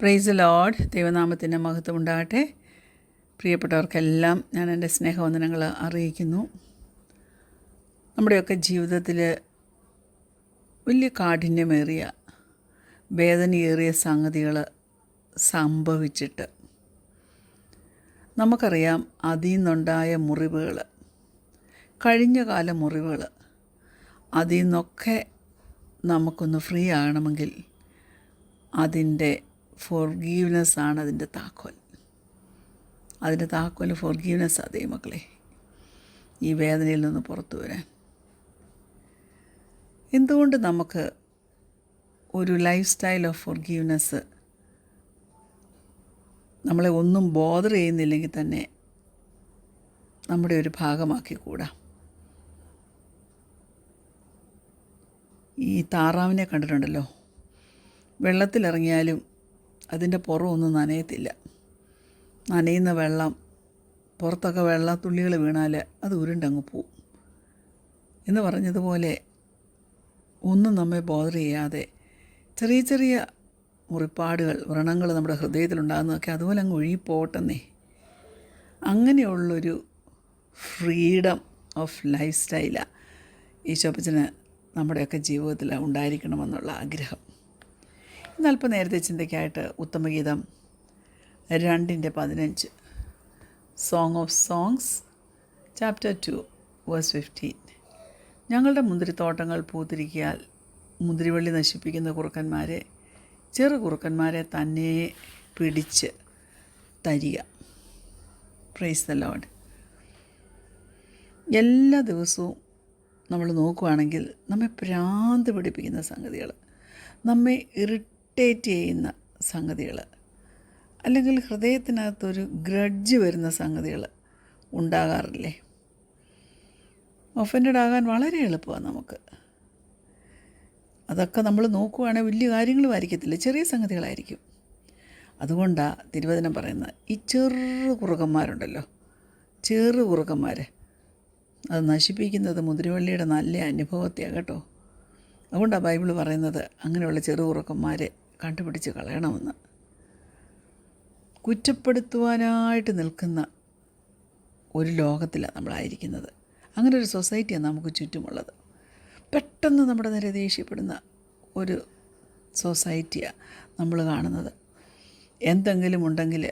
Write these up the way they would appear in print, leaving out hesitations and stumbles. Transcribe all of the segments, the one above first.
Price the Lord. ദൈവനാമത്തിൻ്റെ മഹത്വം ഉണ്ടാകട്ടെ. പ്രിയപ്പെട്ടവർക്കെല്ലാം ഞാൻ എൻ്റെ സ്നേഹവന്ദനങ്ങൾ അറിയിക്കുന്നു. നമ്മുടെയൊക്കെ ജീവിതത്തിൽ വലിയ കാഠിന്യമേറിയ വേദനയേറിയ സംഗതികൾ സംഭവിച്ചിട്ട് നമുക്കറിയാം അതിൽ നിന്നുണ്ടായ മുറിവുകൾ, കഴിഞ്ഞ കാല മുറിവുകൾ, അതിൽ നിന്നൊക്കെ നമുക്കൊന്ന് ഫ്രീ ആകണമെങ്കിൽ അതിൻ്റെ ഫോർഗീവ്നെസ് ആണ് അതിൻ്റെ താക്കോൽ. അതിൻ്റെ താക്കോൽ ഫോർഗീവ്നെസ് അതേ മക്കളെ, ഈ വേദനയിൽ നിന്ന് പുറത്തു വരാൻ. എന്തുകൊണ്ട് നമുക്ക് ഒരു ലൈഫ് സ്റ്റൈൽ ഓഫ് ഫോർഗീവ്നെസ് നമ്മളെ ഒന്നും ബോദർ ചെയ്യുന്നില്ലെങ്കിൽ തന്നെ നമ്മുടെ ഒരു ഭാഗമാക്കിക്കൂടാ? ഈ താറാവിനെ കണ്ടിട്ടുണ്ടല്ലോ, വെള്ളത്തിലിറങ്ങിയാലും അതിൻ്റെ പുറമൊന്നും നനയത്തില്ല. നനയുന്ന വെള്ളം, പുറത്തൊക്കെ വെള്ളത്തുള്ളികൾ വീണാൽ അത് ഉരുണ്ടങ്ങ് പോവും എന്ന് പറഞ്ഞതുപോലെ ഒന്നും നമ്മെ ബോധർ ചെയ്യാതെ ചെറിയ ചെറിയ മുറിപ്പാടുകൾ, വ്രണങ്ങൾ നമ്മുടെ ഹൃദയത്തിലുണ്ടാകുന്നതൊക്കെ അതുപോലെ അങ്ങ് ഒഴുകിപ്പോട്ടെന്നേ. അങ്ങനെയുള്ളൊരു ഫ്രീഡം ഓഫ് ലൈഫ് സ്റ്റൈലാണ് ഈശോപ്പച്ചന് നമ്മുടെയൊക്കെ ജീവിതത്തിൽ ഉണ്ടായിരിക്കണമെന്നുള്ള ആഗ്രഹം. ഇന്ന് അല്പം നേരത്തെ ചിന്തയ്ക്കായിട്ട് ഉത്തമഗീതം 2:15, song of songs chapter 2 verse 15. ഞങ്ങളുടെ മുന്തിരിത്തോട്ടങ്ങൾ പൂത്തിരിക്കിയാൽ മുന്തിരിവള്ളി നശിപ്പിക്കുന്ന കുറുക്കന്മാരെ, ചെറു കുറുക്കന്മാരെ തന്നെ പിടിച്ച് തരിക. Price the Lord. എല്ലാ ദിവസവും നമ്മൾ നോക്കുകയാണെങ്കിൽ നമ്മെ ഭ്രാന്ത് പിടിപ്പിക്കുന്ന സംഗതികൾ, നമ്മെ ഇറിറ്റേറ്റ് ചെയ്യുന്ന സംഗതികൾ, അല്ലെങ്കിൽ ഹൃദയത്തിനകത്തൊരു ഗ്രഡ്ജ് വരുന്ന സംഗതികൾ ഉണ്ടാകാറില്ലേ? ഒഫൻഡഡ് ആകാൻ വളരെ എളുപ്പമാണ് നമുക്ക്. അതൊക്കെ നമ്മൾ നോക്കുകയാണെങ്കിൽ വലിയ കാര്യങ്ങളും ആയിരിക്കത്തില്ല, ചെറിയ സംഗതികളായിരിക്കും. അതുകൊണ്ടാണ് തിരുവചനം പറയുന്നത്, ഈ ചെറു കുറുക്കന്മാരുണ്ടല്ലോ, ചെറു കുറുക്കന്മാർ, അത് നശിപ്പിക്കുന്നത് മുന്തിരിവള്ളിയുടെ നല്ല അനുഭവത്തെയാണ് കേട്ടോ. അതുകൊണ്ടാണ് ബൈബിൾ പറയുന്നത് അങ്ങനെയുള്ള ചെറു കുറുക്കന്മാരെ കണ്ടുപിടിച്ച് കളയണമെന്ന്. കുറ്റപ്പെടുത്തുവാനായിട്ട് നിൽക്കുന്ന ഒരു ലോകത്തിലാണ് നമ്മളായിരിക്കുന്നത്. അങ്ങനെ ഒരു സൊസൈറ്റിയാണ് നമുക്ക് ചുറ്റുമുള്ളത്. പെട്ടെന്ന് നമ്മുടെ നേരെ ദേഷ്യപ്പെടുന്ന ഒരു സൊസൈറ്റിയാണ് നമ്മൾ കാണുന്നത്. എന്തെങ്കിലും ഉണ്ടെങ്കിൽ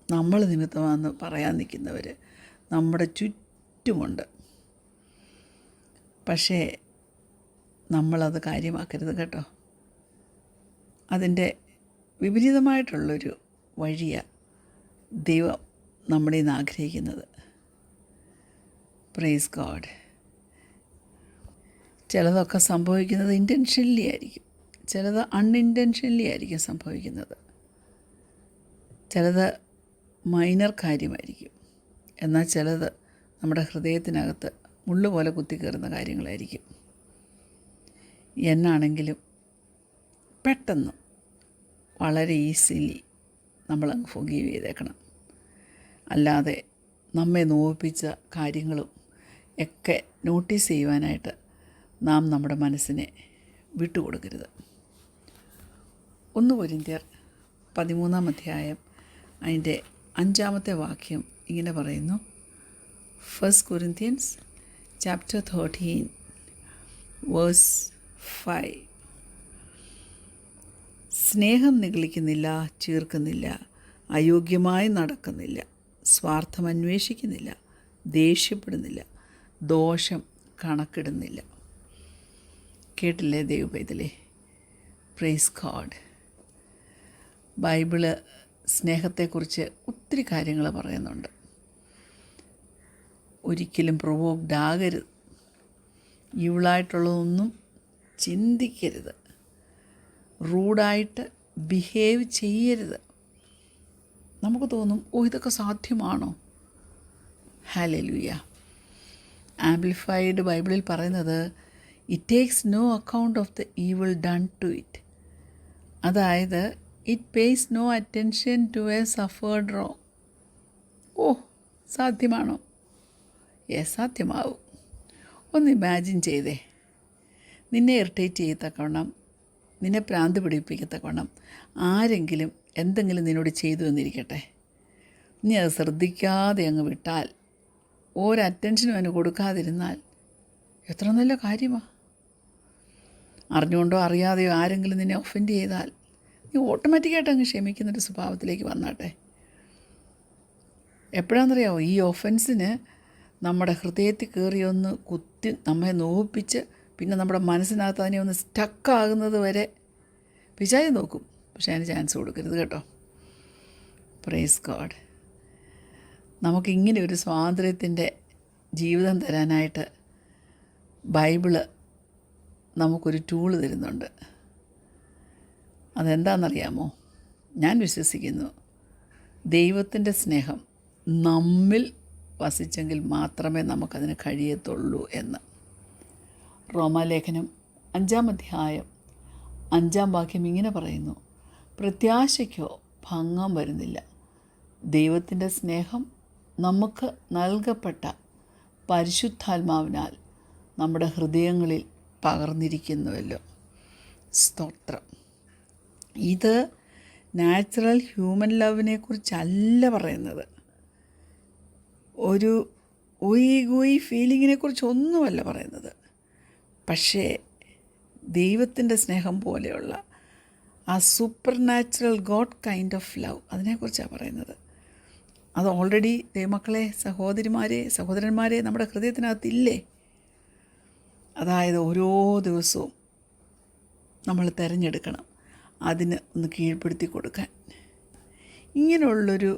നമ്മൾ നിമിത്തമാണെന്ന് പറയാൻ നിൽക്കുന്നവർ നമ്മുടെ ചുറ്റുമുണ്ട്. പക്ഷേ നമ്മളത് കാര്യമാക്കരുത് കേട്ടോ. അതിൻ്റെ വിപരീതമായിട്ടുള്ളൊരു വഴിയാണ് ദൈവം നമ്മുടെ ഇന്ന് ആഗ്രഹിക്കുന്നത്. Praise God. ചിലതൊക്കെ സംഭവിക്കുന്നത് ഇൻറ്റൻഷനലി ആയിരിക്കും, ചിലത് അൺഇൻറ്റൻഷനലി ആയിരിക്കും സംഭവിക്കുന്നത്, ചിലത് മൈനർ കാര്യമായിരിക്കും, എന്നാൽ ചിലത് നമ്മുടെ ഹൃദയത്തിനകത്ത് മുള്ളുപോലെ കുത്തിക്കയറുന്ന കാര്യങ്ങളായിരിക്കും. എന്നാണെങ്കിലും പെട്ടെന്ന് വളരെ ഈസിലി നമ്മളങ്ങ് ഫോർഗീവ് ചെയ്തേക്കണം. അല്ലാതെ നമ്മെ നോവിപ്പിച്ച കാര്യങ്ങളും ഒക്കെ നോട്ടീസ് ചെയ്യുവാനായിട്ട് നാം നമ്മുടെ മനസ്സിനെ വിട്ടുകൊടുക്കരുത്. 1 കൊരിന്ത്യർ 13 അധ്യായം അതിൻ്റെ 5 വാക്യം ഇങ്ങനെ പറയുന്നു. 1 Corinthians chapter 13 verse 5. സ്നേഹം നിഗളിക്കുന്നില്ല, ചീർക്കുന്നില്ല, അയോഗ്യമായി നടക്കുന്നില്ല, സ്വാർത്ഥം അന്വേഷിക്കുന്നില്ല, ദേഷ്യപ്പെടുന്നില്ല, ദോഷം കണക്കിടുന്നില്ല. കേട്ടില്ലേ ദൈവപൈതലേ? Praise God. ബൈബിള് സ്നേഹത്തെക്കുറിച്ച് ഒത്തിരി കാര്യങ്ങൾ പറയുന്നുണ്ട്. ഒരിക്കലും പ്രൊവോക്ഡ് ആകരുത്, ഈവിളായിട്ടുള്ളതൊന്നും ചിന്തിക്കരുത്, റൂഡായിട്ട് ബിഹേവ് ചെയ്യരുത്. നമുക്ക് തോന്നും, ഇതൊക്കെ സാധ്യമാണോ? ഹല്ലേലൂയ. ആംപ്ലിഫൈഡ് ബൈബിളിൽ പറയുന്നത്, it takes no account of the evil done to it. അതായത് it pays no attention to a suffered wrong. സാധ്യമാണോ? സാധ്യമാവും. ഒന്ന് ഇമാജിൻ ചെയ്തേ, നിന്നെ ഇറിറ്റേറ്റ് ചെയ്യത്തക്കവണ്ണം, നിന്നെ ഭ്രാന്ത് പിടിപ്പിക്കത്തക്കവണ്ണം ആരെങ്കിലും എന്തെങ്കിലും നിന്നോട് ചെയ്തു എന്നിരിക്കട്ടെ, നീ അത് ശ്രദ്ധിക്കാതെ അങ്ങ് വിട്ടാൽ, ഒരു അറ്റൻഷനും അതിന് കൊടുക്കാതിരുന്നാൽ എത്ര നല്ല കാര്യമാണ്. അറിഞ്ഞുകൊണ്ടോ അറിയാതെയോ ആരെങ്കിലും നിന്നെ ഒഫൻഡ് ചെയ്താൽ നീ ഓട്ടോമാറ്റിക്കായിട്ട് അങ്ങ് ക്ഷമിക്കുന്നൊരു സ്വഭാവത്തിലേക്ക് വന്നാട്ടെ. എപ്പോഴാണെന്നറിയാമോ ഈ ഒഫൻസിന് നമ്മുടെ ഹൃദയത്തിൽ കയറി ഒന്ന് കുത്തി നമ്മെ നോവിപ്പിച്ച് പിന്നെ നമ്മുടെ മനസ്സിനകത്ത് അതിനെ ഒന്ന് സ്റ്റക്കാകുന്നത് വരെ പിശാച് നോക്കും. പക്ഷേ അതിന് ചാൻസ് കൊടുക്കരുത് കേട്ടോ. Praise God. നമുക്കിങ്ങനെ ഒരു സ്വാതന്ത്ര്യത്തിൻ്റെ ജീവിതം തരാനായിട്ട് ബൈബിള് നമുക്കൊരു ടൂള് തരുന്നുണ്ട്. അതെന്താണെന്നറിയാമോ? ഞാൻ വിശ്വസിക്കുന്നു ദൈവത്തിൻ്റെ സ്നേഹം നമ്മിൽ വസിച്ചെങ്കിൽ മാത്രമേ നമുക്കതിന് കഴിയത്തുള്ളൂ എന്ന്. റോമാലേഖനം 5-ാം അധ്യായം 5-ാം വാക്യം ഇങ്ങനെ പറയുന്നു: പ്രത്യാശയ്ക്കോ ഭംഗം വരുന്നില്ല, ദൈവത്തിൻ്റെ സ്നേഹം നമുക്ക് നൽകപ്പെട്ട പരിശുദ്ധാത്മാവിനാൽ നമ്മുടെ ഹൃദയങ്ങളിൽ പകർന്നിരിക്കുന്നുവല്ലോ. സ്തോത്രം. ഇത് നാച്ചുറൽ ഹ്യൂമൻ ലവിനെ കുറിച്ചല്ല പറയുന്നത്. ഒരു ഉയി ഫീലിങ്ങിനെ കുറിച്ചൊന്നുമല്ല പറയുന്നത്. പക്ഷേ ദൈവത്തിൻ്റെ സ്നേഹം പോലെയുള്ള ആ super natural God kind of love, അതിനെക്കുറിച്ചാണ് പറയുന്നത്. അത് ഓൾറെഡി ദൈവമക്കളെ, സഹോദരിമാരെ, സഹോദരന്മാരെ, നമ്മുടെ ഹൃദയത്തിനകത്തില്ലേ? അതായത് ഓരോ ദിവസവും നമ്മൾ തിരഞ്ഞെടുക്കണം അതിന് ഒന്ന് കീഴ്പ്പെടുത്തി കൊടുക്കാൻ. ഇങ്ങനെയുള്ളൊരു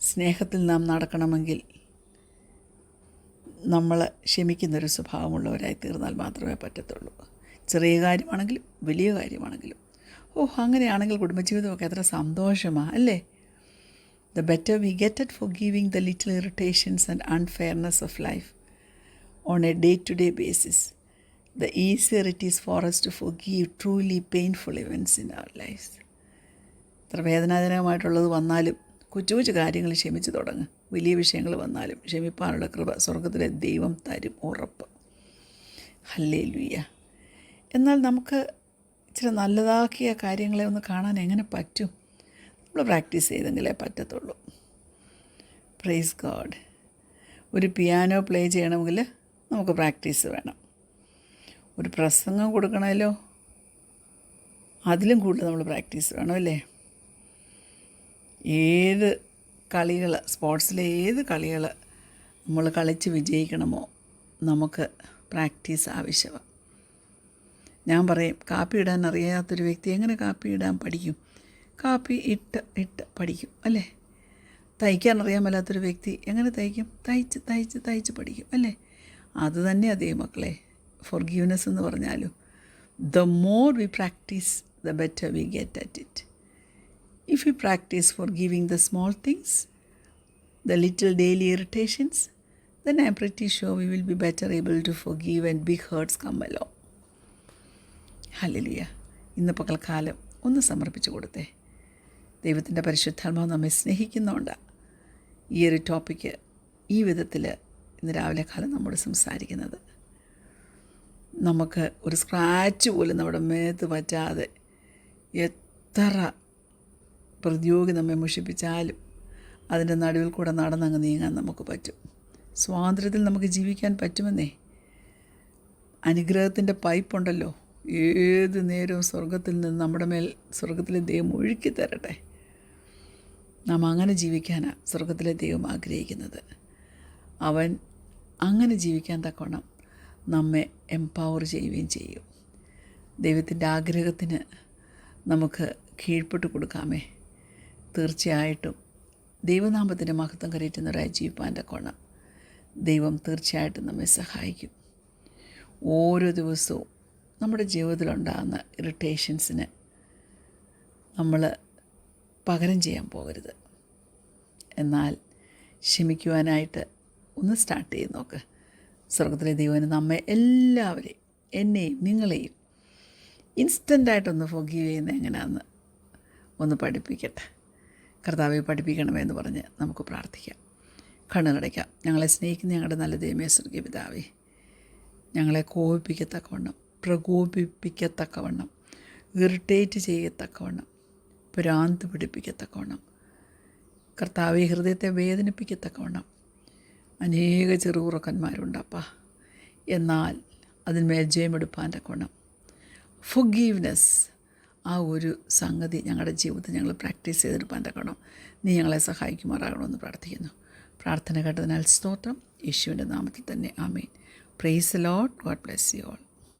സ്നേഹത്തിൽ നാം നടക്കണമെങ്കിൽ നമ്മൾ ക്ഷമിക്കുന്നൊരു സ്വഭാവമുള്ളവരായി തീർന്നാൽ മാത്രമേ പറ്റത്തുള്ളൂ. ചെറിയ കാര്യമാണെങ്കിലും വലിയ കാര്യമാണെങ്കിലും. അങ്ങനെയാണെങ്കിൽ കുടുംബജീവിതമൊക്കെ എത്ര സന്തോഷമാണ് അല്ലേ? The better we get at forgiving the little irritations and unfairness of life on a day-to-day basis, the easier it is for us to forgive truly painful events in our lives. എത്ര വേദനാജനകമായിട്ടുള്ളത് വന്നാലും കൊച്ചു കൊച്ചു കാര്യങ്ങൾ ക്ഷമിച്ച് തുടങ്ങുക. വലിയ വിഷയങ്ങൾ വന്നാലും ക്ഷമിപ്പാനുള്ള കൃപ സ്വർഗത്തിലെ ദൈവം തരും, ഉറപ്പ്. ഹല്ലേലൂയ. എന്നാൽ നമുക്ക് ഇച്ചിരി നല്ലതാക്കിയ കാര്യങ്ങളെ ഒന്ന് കാണാൻ എങ്ങനെ പറ്റും? നമ്മൾ പ്രാക്ടീസ് ചെയ്തെങ്കിലേ പറ്റത്തുള്ളൂ. Praise God. ഒരു പിയാനോ പ്ലേ ചെയ്യണമെങ്കിൽ നമുക്ക് പ്രാക്ടീസ് വേണം. ഒരു പ്രസംഗം കൊടുക്കണമല്ലോ, അതിലും കൂടുതൽ നമ്മൾ പ്രാക്ടീസ് വേണം അല്ലേ? ഏത് കളികൾ, സ്പോർട്സിലെ ഏത് കളികൾ നമ്മൾ കളിച്ച് വിജയിക്കണമോ നമുക്ക് പ്രാക്ടീസ് ആവശ്യമാണ്. ഞാൻ പറയും, കാപ്പി ഇടാൻ അറിയാത്തൊരു വ്യക്തി എങ്ങനെ കാപ്പി ഇടാൻ പഠിക്കും? കാപ്പി ഇട്ട് പഠിക്കും അല്ലേ? തയ്ക്കാൻ അറിയാൻ മേലാത്തൊരു വ്യക്തി എങ്ങനെ തയ്ക്കും? തയ്ച്ച് പഠിക്കും അല്ലേ? അത് തന്നെ അതേ മക്കളെ ഫോർഗീവ്നെസ് എന്ന് പറഞ്ഞാലും. The more we practice the better we get at it. If we practice forgiving the small things, the little daily irritations, then I'm pretty sure we will be better able to forgive when big hurts come along. Hallelujah. ഇന്ന് പകൽക്കാലം ഒന്ന് സമർപ്പിച്ചു കൊടുത്തേ. ദൈവത്തിൻ്റെ പരിശുദ്ധാത്മാവ് നമ്മെ സ്നേഹിക്കുന്നതുകൊണ്ടാണ് ഈ ഒരു ടോപ്പിക്ക് ഈ വിധത്തിൽ ഇന്ന് രാവിലെ കാലം നമ്മോട് സംസാരിക്കുന്നത്. നമുക്ക് ഒരു സ്ക്രാച്ച് പോലും നമ്മുടെ മേത്ത് പറ്റാതെ എത്ര പ്രതിയോഗി നമ്മെ മുഷിപ്പിച്ചാലും അതിൻ്റെ നടുവിൽ കൂടെ നടന്നങ്ങ് നീങ്ങാൻ നമുക്ക് പറ്റും. സ്വാതന്ത്ര്യത്തിൽ നമുക്ക് ജീവിക്കാൻ പറ്റുമെന്നേ. അനുഗ്രഹത്തിൻ്റെ പൈപ്പുണ്ടല്ലോ, ഏത് നേരവും സ്വർഗത്തിൽ നിന്ന് നമ്മുടെ മേൽ സ്വർഗത്തിലെ ദൈവം ഒഴുക്കി തരട്ടെ. നാം അങ്ങനെ ജീവിക്കാനാണ് സ്വർഗത്തിലെ ദൈവം ആഗ്രഹിക്കുന്നത്. അവൻ അങ്ങനെ ജീവിക്കാൻ തക്കവണ്ണം നമ്മെ എംപവർ ചെയ്യുകയും ചെയ്യും. ദൈവത്തിൻ്റെ ആഗ്രഹത്തിന് നമുക്ക് കീഴ്പ്പെട്ട് കൊടുക്കാമേ. തീർച്ചയായിട്ടും ദൈവനാമത്തിൻ്റെ മഹത്വം കരയറ്റുന്നവരായി ജീവിപ്പാൻ്റെ കോണം ദൈവം തീർച്ചയായിട്ടും നമ്മെ സഹായിക്കും. ഓരോ ദിവസവും നമ്മുടെ ജീവിതത്തിലുണ്ടാകുന്ന ഇറിറ്റേഷൻസിന് നമ്മൾ പകരം ചെയ്യാൻ പോകരുത്. എന്നാൽ ക്ഷമിക്കുവാനായിട്ട് ഒന്ന് സ്റ്റാർട്ട് ചെയ്ത് നോക്ക്. സ്വർഗത്തിലെ ദൈവന് നമ്മെ എല്ലാവരെയും, എന്നെയും നിങ്ങളെയും ഇൻസ്റ്റൻ്റായിട്ടൊന്ന് ഫോർഗീവ് ചെയ്യുന്നത് എങ്ങനെയാണെന്ന് ഒന്ന് പഠിപ്പിക്കട്ടെ. കർത്താവെ പഠിപ്പിക്കണമെന്ന് പറഞ്ഞ് നമുക്ക് പ്രാർത്ഥിക്കാം. കണ്ണുകടയ്ക്കാം. ഞങ്ങളെ സ്നേഹിക്കുന്ന ഞങ്ങളുടെ നല്ല ദൈവമേ, സ്വർഗീയ പിതാവേ, ഞങ്ങളെ കോപിപ്പിക്കത്തക്കവണ്ണം, പ്രകോപിപ്പിക്കത്തക്കവണ്ണം, ഇറിറ്റേറ്റ് ചെയ്യത്തക്കവണ്ണം ഭ്രാന്ത് പിടിപ്പിക്കത്തക്കവണ്ണം, കർത്താവെ ഹൃദയത്തെ വേദനിപ്പിക്കത്തക്കവണ്ണം അനേക ചെറുകുറുക്കന്മാരുണ്ടപ്പാ. എന്നാൽ അതിന്മേൽ ജയമെടുപ്പാൻ തക്കവണ്ണം ഫൊർഗീവ്നെസ്, ആ ഒരു സംഗതി ഞങ്ങളുടെ ജീവിതത്തിൽ ഞങ്ങൾ പ്രാക്ടീസ് ചെയ്തെടുപ്പാൻ തക്കണം. നീ ഞങ്ങളെ സഹായിക്കുമാറാകണമെന്ന് പ്രാർത്ഥിക്കുന്നു. പ്രാർത്ഥന കേട്ടതിനാൽ സ്തോത്രം. യേശുവിൻ്റെ നാമത്തിൽ തന്നെ ആമേൻ. Praise the Lord. God bless you all.